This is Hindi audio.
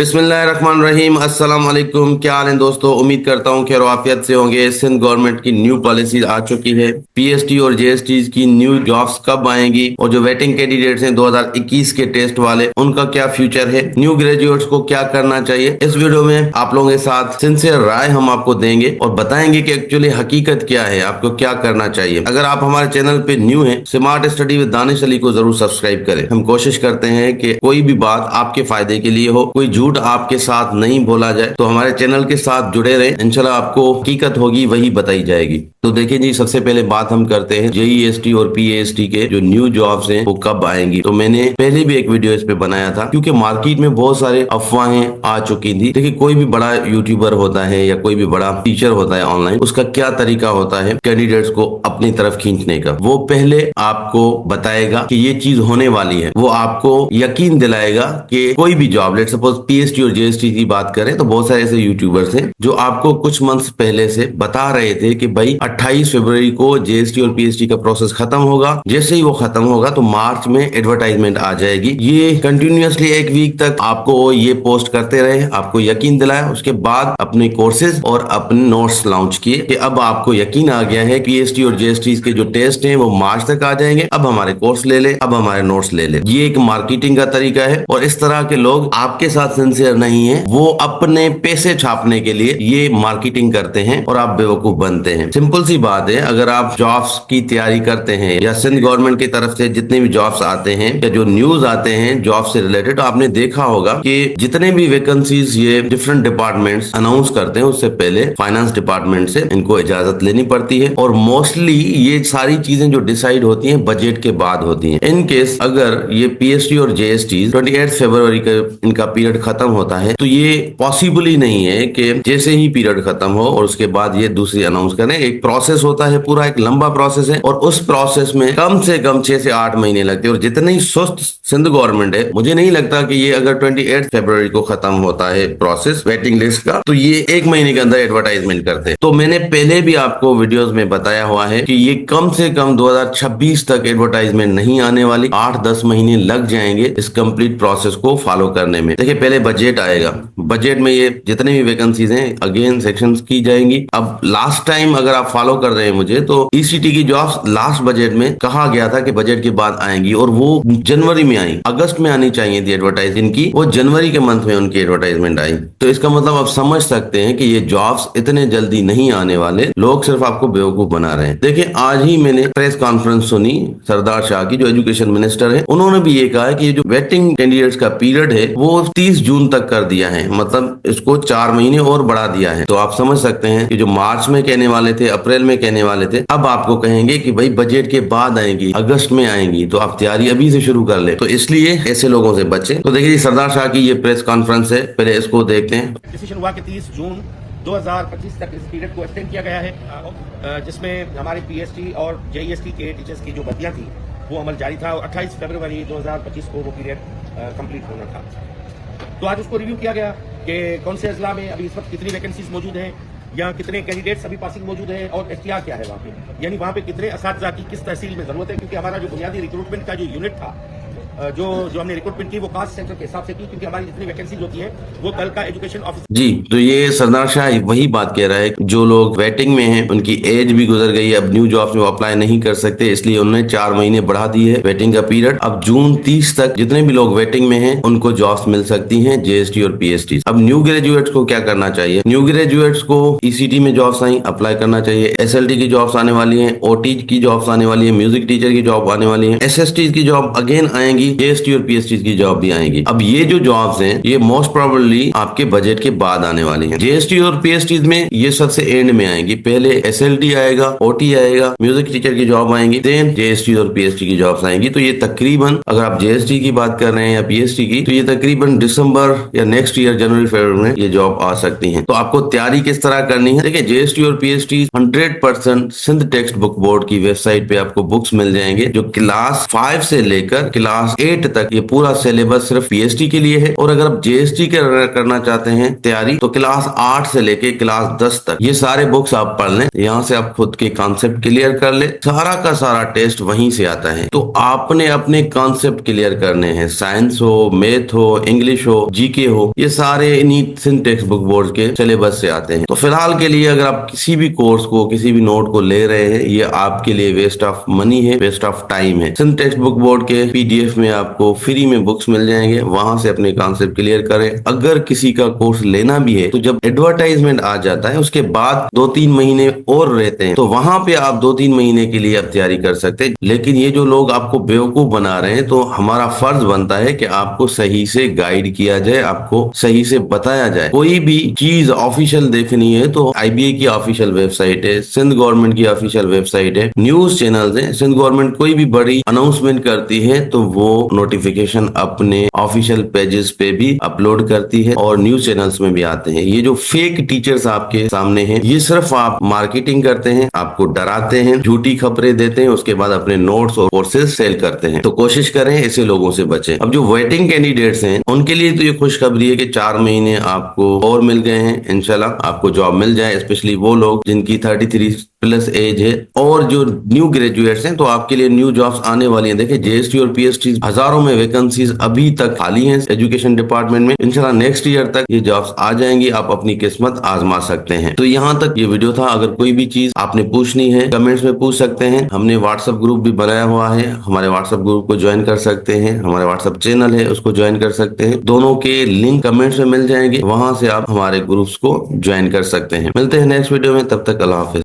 बिस्मिल्लाहिर्रहमानिर्रहीम। अस्सलाम वालेकुम। क्या हाल है दोस्तों? उम्मीद करता हूँ खैर आफियत से होंगे। सिंध गवर्नमेंट की न्यू पॉलिसी आ चुकी है। पीएसटी और जेएसटी की न्यू जॉब्स कब आएंगी और जो वेटिंग कैंडिडेट्स हैं 2021 के टेस्ट वाले, उनका क्या फ्यूचर है, न्यू ग्रेजुएट्स को क्या करना चाहिए, इस वीडियो में आप लोगों के साथ सिंसियर राय हम आपको देंगे और बताएंगे कि एक्चुअली हकीकत क्या है, आपको क्या करना चाहिए। अगर आप हमारे चैनल पे न्यू हैं, smart study with Danish Ali को जरूर सब्सक्राइब करें। हम कोशिश करते हैं कि कोई भी बात आपके फायदे के लिए हो, कोई झूठ आपके साथ नहीं बोला जाए। तो हमारे चैनल के साथ जुड़े रहें, इंशाल्लाह आपको हकीकत होगी वही बताई जाएगी। तो देखिए जी, सबसे पहले बात हम करते हैं जेईएसटी और पीएसटी के जो न्यू जॉब्स हैं वो कब आएंगी। तो मैंने पहले भी एक वीडियो इस पे बनाया था, क्योंकि मार्केट में बहुत सारे अफवाहें आ चुकी थी। देखिए, कोई भी बड़ा यूट्यूबर होता है या कोई भी बड़ा टीचर होता है ऑनलाइन, उसका क्या तरीका होता है कैंडिडेट्स को अपनी तरफ खींचने का। वो पहले आपको बताएगा कि ये चीज होने वाली है, वो आपको यकीन दिलाएगा कि कोई भी जॉब, लेट सपोज पीएसटी और जेएसटी की बात करें तो बहुत सारे ऐसे यूट्यूबर्स हैं जो आपको कुछ मंथ्स पहले से बता रहे थे कि भाई 28 फरवरी को जेएसटी और पीएसटी का प्रोसेस खत्म होगा। जैसे ही वो खत्म होगा तो मार्च में एडवर्टाइजमेंट आ जाएगी। ये कंटिन्यूअसली एक वीक तक आपको ये पोस्ट करते रहे, आपको यकीन दिलाया। उसके बाद अपने कोर्सेज और अपने नोट्स लॉन्च किए कि अब आपको यकीन आ गया है कि पीएसटी और जेएसटी के जो टेस्ट हैं वो मार्च तक आ जाएंगे, अब हमारे कोर्स ले ले, अब हमारे नोट्स ले ले। ये एक मार्केटिंग का तरीका है और इस तरह के लोग आपके साथ सिंसियर नहीं है। वो अपने पैसे छापने के लिए ये मार्केटिंग करते हैं और आप बेवकूफ बनते हैं। सिंपल सी बात है, अगर आप जॉब्स की तैयारी करते हैं या सिंध गवर्नमेंट की तरफ से जितने भी जॉब्स आते हैं या जो न्यूज आते हैं जॉब से रिलेटेड, तो आपने देखा होगा कि जितने भी वैकेंसीज ये डिफरेंट डिपार्टमेंट्स अनाउंस करते हैं उससे पहले फाइनेंस डिपार्टमेंट से इनको इजाजत लेनी पड़ती है और मोस्टली ये सारी चीजें जो डिसाइड होती हैं बजट के बाद होती हैं। इन केस अगर ये पीएसटी और जेएसटी 28 फरवरी का इनका पीरियड खत्म होता है तो ये पॉसिबल ही नहीं है कि जैसे ही पीरियड खत्म हो और उसके बाद ये दूसरी अनाउंस करें। एक प्रोसेस होता है, पूरा एक लंबा प्रोसेस है और उस प्रोसेस में कम से कम 6 से 8 महीने लगते हैं। और जितनी सुस्त सिंध गवर्नमेंट है, मुझे नहीं लगता कि ये अगर 28 फरवरी को खत्म होता है प्रोसेस वेटिंग लिस्ट का, तो ये 1 महीने के अंदर एडवर्टाइजमेंट करते हैं। तो मैंने पहले भी आपको वीडियोस में बताया हुआ है कि ये कम से कम 2026 तक एडवर्टाइजमेंट नहीं आने वाली, 8-10 महीने लग जाएंगे इस कंप्लीट प्रोसेस को फॉलो करने में। देखिए, पहले बजट आएगा, बजट में ये जितने भी वैकेंसीज हैं अगेन सेक्शंस की जाएंगी। अब लास्ट टाइम अगर आप फॉलो कर रहे हैं मुझे, तो ईसीटी की जॉब्स लास्ट बजट में कहा गया था कि बजट के बाद आएंगी और वो जनवरी में आई, अगस्त में आनी चाहिए थी एडवर्टाइज इनकी, वो जनवरी के मंथ में उनकी एडवर्टाइजमेंट आई। तो इसका मतलब आप समझ सकते हैं कि ये जॉब्स इतने जल्दी नहीं आने वाले, लोग सिर्फ आपको बेवकूफ बना रहे हैं। देखिए, आज ही मैंने प्रेस कॉन्फ्रेंस सुनी सरदार शाह की, जो एजुकेशन मिनिस्टर है। उन्होंने भी ये कहा है कि ये जो वेटिंग कैंडिडेट्स का पीरियड है वो 30 जून तक कर दिया है, मतलब इसको 4 महीने और बढ़ा दिया है। तो आप समझ सकते हैं कि जो मार्च में कहने वाले थे, अप्रैल में कहने वाले थे, अब आपको कहेंगे कि भाई बजट के बाद आएंगी, अगस्त में आएंगी, तो आप तैयारी अभी से शुरू कर ले। तो इसलिए ऐसे लोगों से बचें। तो देखिए, सरदार शाह की ये प्रेस कॉन्फ्रेंस है, पहले इसको देखते हैं। डिसीजन हुआ कि 30 जून 2025 तक इस पीरियड को एक्सटेंड किया गया है, जिसमें हमारे पीएसटी और जेईएसटी के टीचर्स की जो भर्तियां थी वो अमल जारी था और 28 फरवरी 2025 को वो पीरियड कंप्लीट होना था। तो आज उसको रिव्यू किया गया कि कौन से अजला में अभी इस वक्त कितनी वैकेंसीज मौजूद हैं या कितने कैंडिडेट्स अभी पासिंग मौजूद है और एख्तियार क्या है वहाँ पे, यानी वहाँ पे कितने असातिज़ा की किस तहसील में जरूरत है। क्योंकि हमारा जो बुनियादी रिक्रूटमेंट का जो यूनिट था, जो हमने रिक्रूटमेंट की वो कास्ट सेंटर के हिसाब से की, क्योंकि हमारी जितनी वैकेंसीज होती है वो कल का एजुकेशन ऑफिसर। जी, तो ये सरदार शाह वही बात कह रहा है, जो लोग वेटिंग में हैं उनकी एज भी गुजर गई है, अब न्यू जॉब्स में अप्लाई नहीं कर सकते, इसलिए उन्होंने 4 महीने बढ़ा दी है वेटिंग का पीरियड। अब जून 30 तक जितने भी लोग वेटिंग में हैं उनको जॉब्स मिल सकती हैं, जेएसटी और पीएसटी। अब न्यू ग्रेजुएट्स को क्या करना चाहिए? न्यू ग्रेजुएट्स को ईसीटी में जॉब्स आई अप्लाई करना चाहिए, एसएलटी की जॉब्स आने वाली है, ओटी की जॉब्स आने वाली है, म्यूजिक टीचर की जॉब आने वाली है, एसएसटी की जॉब अगेन आएंगी, जेएसटी और पीएसटी की जॉब भी आएंगी। अब ये जो जॉब्स हैं ये मोस्ट प्रोबेबली आपके बजट के बाद आने वाली हैं। जेएसटी और पीएसटी में ये सबसे एंड में आएंगी, पहले एसएलटी आएगा, ओटी आएगा, म्यूजिक टीचर की जॉब आएंगी, देन जेएसटी और पीएसटी की जॉब्स आएंगी। तो ये तकरीबन, अगर आप जेएसटी की बात कर रहे हैं या पीएसटी की, तो ये तकरीबन दिसंबर या नेक्स्ट ईयर जनवरी फरवरी में ये जॉब आ सकती है। तो आपको तैयारी किस तरह करनी है? देखिए, जेएसटी और PST 100% Sindh text book board की वेबसाइट पे आपको बुक्स मिल जाएंगे, जो क्लास 5 से लेकर क्लास 8 तक ये पूरा सिलेबस सिर्फ पीएसटी के लिए है। और अगर आप जेएसटी के करना चाहते हैं तैयारी तो क्लास 8 से लेके क्लास 10 तक ये सारे बुक्स आप पढ़ लें। यहाँ से आप खुद के कॉन्सेप्ट क्लियर कर ले, सारा का सारा टेस्ट वहीं से आता है। तो आपने अपने कॉन्सेप्ट क्लियर करने हैं, साइंस हो, मैथ हो, इंग्लिश हो, जीके हो, ये सारे इन्हीं सिंध टेक्स्ट बुक बोर्ड के सिलेबस से आते हैं। तो फिलहाल के लिए अगर आप किसी भी कोर्स को, किसी भी नोट को ले रहे हैं, ये आपके लिए वेस्ट ऑफ मनी है, वेस्ट ऑफ टाइम है। सिंध टेक्स्ट बुक बोर्ड के पीडीएफ में आपको फ्री में बुक्स मिल जाएंगे, वहां से अपने कॉन्सेप्ट क्लियर करें। अगर किसी का कोर्स लेना भी है तो जब एडवर्टाइजमेंट आ जाता है उसके बाद 2-3 महीने और रहते हैं, तो वहां पे आप 2-3 महीने के लिए आप तैयारी कर सकते हैं। लेकिन ये जो लोग आपको बेवकूफ बना रहे हैं, तो हमारा फर्ज बनता है कि आपको सही से गाइड किया जाए, आपको सही से बताया जाए। कोई भी चीज ऑफिशियल देखनी है तो आईबीए की ऑफिशियल वेबसाइट है, सिंध गवर्नमेंट की ऑफिशियल वेबसाइट है, न्यूज चैनल्स है। सिंध गवर्नमेंट कोई भी बड़ी अनाउंसमेंट करती है तो वो नोटिफिकेशन अपने ऑफिशियल पेजेस पे भी अपलोड करती है और न्यूज चैनल्स में भी आते हैं। ये जो फेक टीचर्स आपके सामने हैं, ये सिर्फ आप मार्केटिंग करते हैं, आपको डराते हैं, झूठी खबरें देते हैं, उसके बाद अपने नोट्स और कोर्सेज सेल करते हैं। तो कोशिश करें ऐसे लोगों से बचें। अब जो वेटिंग कैंडिडेट्स हैं उनके लिए तो ये खुशखबरी है कि 4 महीने आपको और मिल गए हैं। इंशाल्लाह आपको जॉब मिल जाए, स्पेशली वो लोग जिनकी 33 प्लस एज है और जो न्यू ग्रेजुएट्स हैं, तो आपके लिए न्यू जॉब्स आने वाली हैं। देखिए जेएसटी और पीएसटी हजारों में वैकेंसीज अभी तक खाली हैं एजुकेशन डिपार्टमेंट में। इंशाल्लाह नेक्स्ट ईयर तक ये जॉब्स आ जाएंगी, आप अपनी किस्मत आजमा सकते हैं। तो यहाँ तक ये वीडियो था। अगर कोई भी चीज आपने पूछनी है कमेंट्स में पूछ सकते हैं। हमने व्हाट्सएप ग्रुप भी बनाया हुआ है, हमारे व्हाट्सएप ग्रुप को ज्वाइन कर सकते हैं। हमारे व्हाट्सएप चैनल है उसको ज्वाइन कर सकते हैं। दोनों के लिंक कमेंट्स में मिल जाएंगे, वहां से आप हमारे ग्रुप्स को ज्वाइन कर सकते हैं। मिलते हैं नेक्स्ट वीडियो में, तब तक अल्लाह हाफिज।